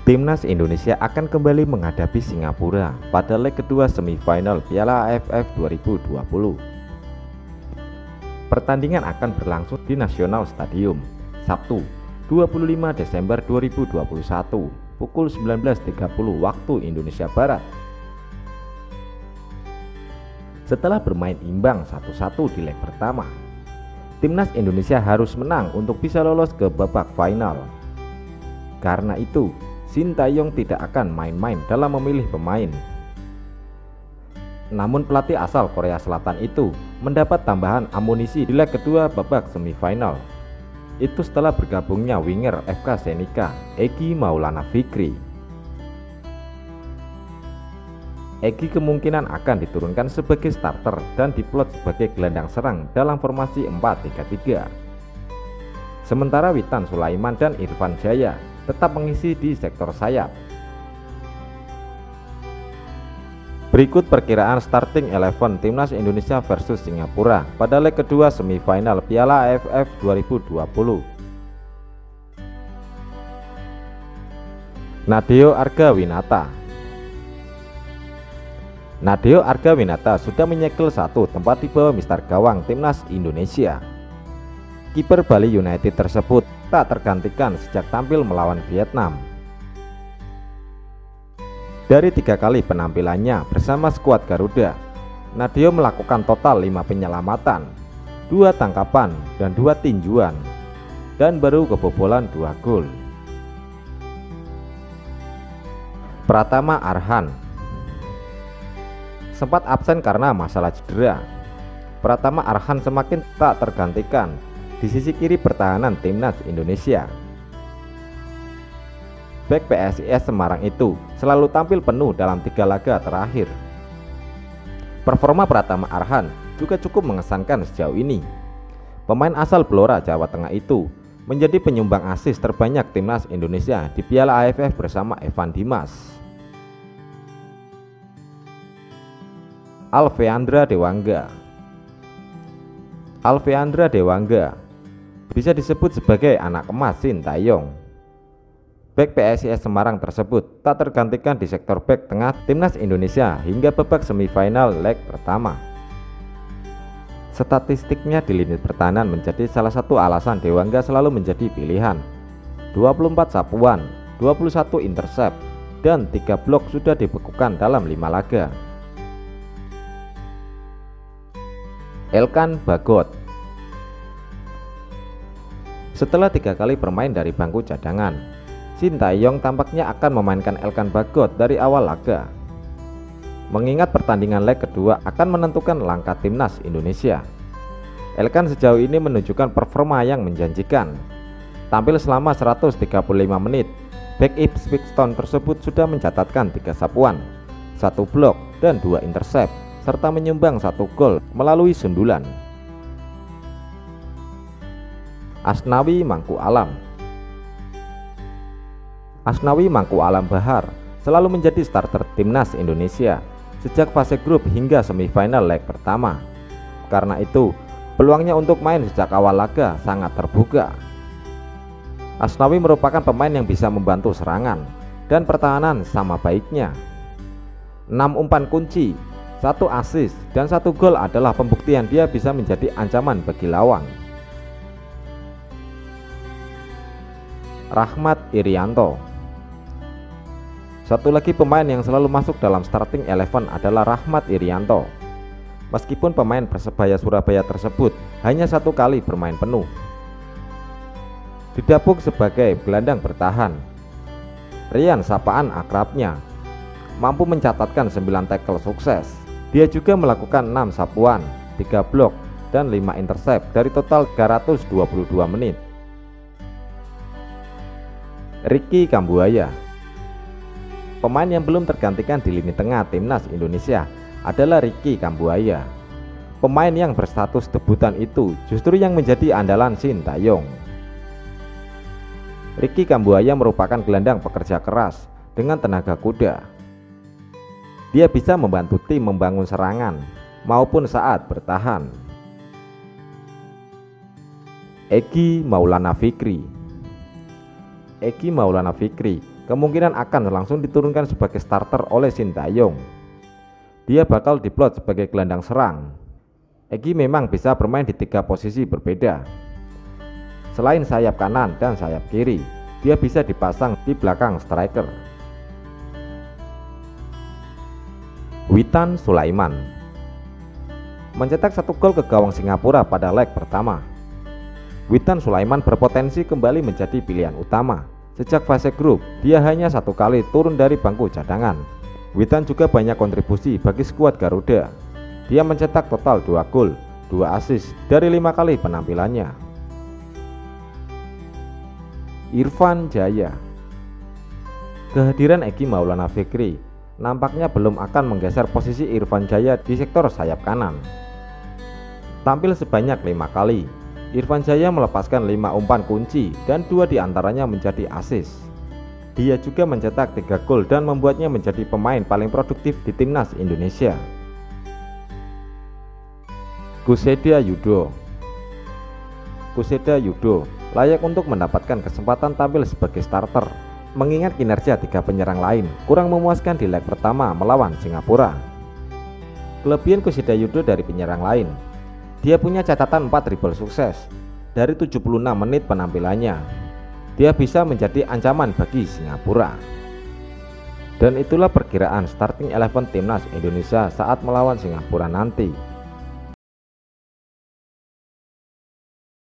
Timnas Indonesia akan kembali menghadapi Singapura pada leg kedua semifinal Piala AFF 2020. Pertandingan akan berlangsung di National Stadium, Sabtu, 25 Desember 2021, pukul 19.30 waktu Indonesia Barat. Setelah bermain imbang 1-1 di leg pertama, Timnas Indonesia harus menang untuk bisa lolos ke babak final. Karena itu, Sintayong tidak akan main-main dalam memilih pemain. Namun pelatih asal Korea Selatan itu mendapat tambahan amunisi di leg kedua babak semifinal. Itu setelah bergabungnya winger FK Senika, Egy Maulana Fikri. Egy kemungkinan akan diturunkan sebagai starter dan diplot sebagai gelandang serang dalam formasi 4-3-3. Sementara Witan Sulaiman dan Irfan Jaya tetap mengisi di sektor sayap. Berikut perkiraan starting 11 Timnas Indonesia versus Singapura pada leg kedua semifinal Piala AFF 2020. Nadeo Argawinata. Nadeo Argawinata sudah menyegel satu tempat di bawah mister gawang Timnas Indonesia. Kiper Bali United tersebut tak tergantikan sejak tampil melawan Vietnam. Dari 3 kali penampilannya bersama skuad Garuda, Nadeo melakukan total 5 penyelamatan, 2 tangkapan dan 2 tinjuan, dan baru kebobolan 2 gol. Pratama Arhan sempat absen karena masalah cedera. Pratama Arhan semakin tak tergantikan di sisi kiri pertahanan Timnas Indonesia. Bek PSIS Semarang itu selalu tampil penuh dalam 3 laga terakhir. Performa Pratama Arhan juga cukup mengesankan sejauh ini. Pemain asal Blora Jawa Tengah itu menjadi penyumbang asis terbanyak Timnas Indonesia di Piala AFF bersama Evan Dimas. Alveandra Dewangga. Alveandra Dewangga bisa disebut sebagai anak emas Sintayong. Bek PSIS Semarang tersebut tak tergantikan di sektor bek tengah Timnas Indonesia hingga babak semifinal leg pertama. Statistiknya di lini pertahanan menjadi salah satu alasan Dewangga selalu menjadi pilihan. 24 sapuan, 21 intercept, dan 3 blok sudah dibekukan dalam 5 laga. Elkan Bagot. Setelah 3 kali bermain dari bangku cadangan, Sintayong tampaknya akan memainkan Elkan Bagot dari awal laga. Mengingat pertandingan leg kedua akan menentukan langkah Timnas Indonesia. Elkan sejauh ini menunjukkan performa yang menjanjikan. Tampil selama 135 menit, bek Ipswich Town tersebut sudah mencatatkan 3 sapuan, 1 blok, dan 2 intercept, serta menyumbang 1 gol melalui sundulan. Asnawi Mangku Alam. Asnawi Mangku Alam Bahar selalu menjadi starter Timnas Indonesia sejak fase grup hingga semifinal leg pertama. Karena itu, peluangnya untuk main sejak awal laga sangat terbuka. Asnawi merupakan pemain yang bisa membantu serangan dan pertahanan sama baiknya. 6 umpan kunci, 1 assist, dan 1 gol adalah pembuktian dia bisa menjadi ancaman bagi lawan. Rahmat Irianto. Satu lagi pemain yang selalu masuk dalam starting 11 adalah Rahmat Irianto. Meskipun pemain Persebaya Surabaya tersebut hanya 1 kali bermain penuh. Didapuk sebagai gelandang bertahan, Rian sapaan akrabnya, mampu mencatatkan 9 tackle sukses. Dia juga melakukan 6 sapuan, 3 blok, dan 5 intercept dari total 322 menit. Ricky Kambuaya. Pemain yang belum tergantikan di lini tengah Timnas Indonesia adalah Ricky Kambuaya. Pemain yang berstatus debutan itu justru yang menjadi andalan Sintayong. Ricky Kambuaya merupakan gelandang pekerja keras dengan tenaga kuda. Dia bisa membantu tim membangun serangan maupun saat bertahan. Egy Maulana Fikri. Egy Maulana Fikri kemungkinan akan langsung diturunkan sebagai starter oleh Sintayong. Dia bakal diplot sebagai gelandang serang. Egy memang bisa bermain di 3 posisi berbeda. Selain sayap kanan dan sayap kiri, dia bisa dipasang di belakang striker. Witan Sulaiman mencetak 1 gol ke gawang Singapura pada leg pertama. Witan Sulaiman berpotensi kembali menjadi pilihan utama. Sejak fase grup, dia hanya 1 kali turun dari bangku cadangan. Witan juga banyak kontribusi bagi skuad Garuda. Dia mencetak total 2 gol, 2 assist dari 5 kali penampilannya. Irfan Jaya. Kehadiran Egy Maulana Fikri nampaknya belum akan menggeser posisi Irfan Jaya di sektor sayap kanan. Tampil sebanyak 5 kali, Irfan Jaya melepaskan 5 umpan kunci dan 2 diantaranya menjadi assist. Dia juga mencetak 3 gol dan membuatnya menjadi pemain paling produktif di timnas Indonesia. Kuseda Yudo. Kuseda Yudo layak untuk mendapatkan kesempatan tampil sebagai starter, mengingat kinerja 3 penyerang lain kurang memuaskan di leg pertama melawan Singapura. Kelebihan Kuseda Yudo dari penyerang lain, dia punya catatan 4 dribble sukses dari 76 menit penampilannya. Dia bisa menjadi ancaman bagi Singapura. Dan itulah perkiraan starting 11 timnas Indonesia saat melawan Singapura nanti.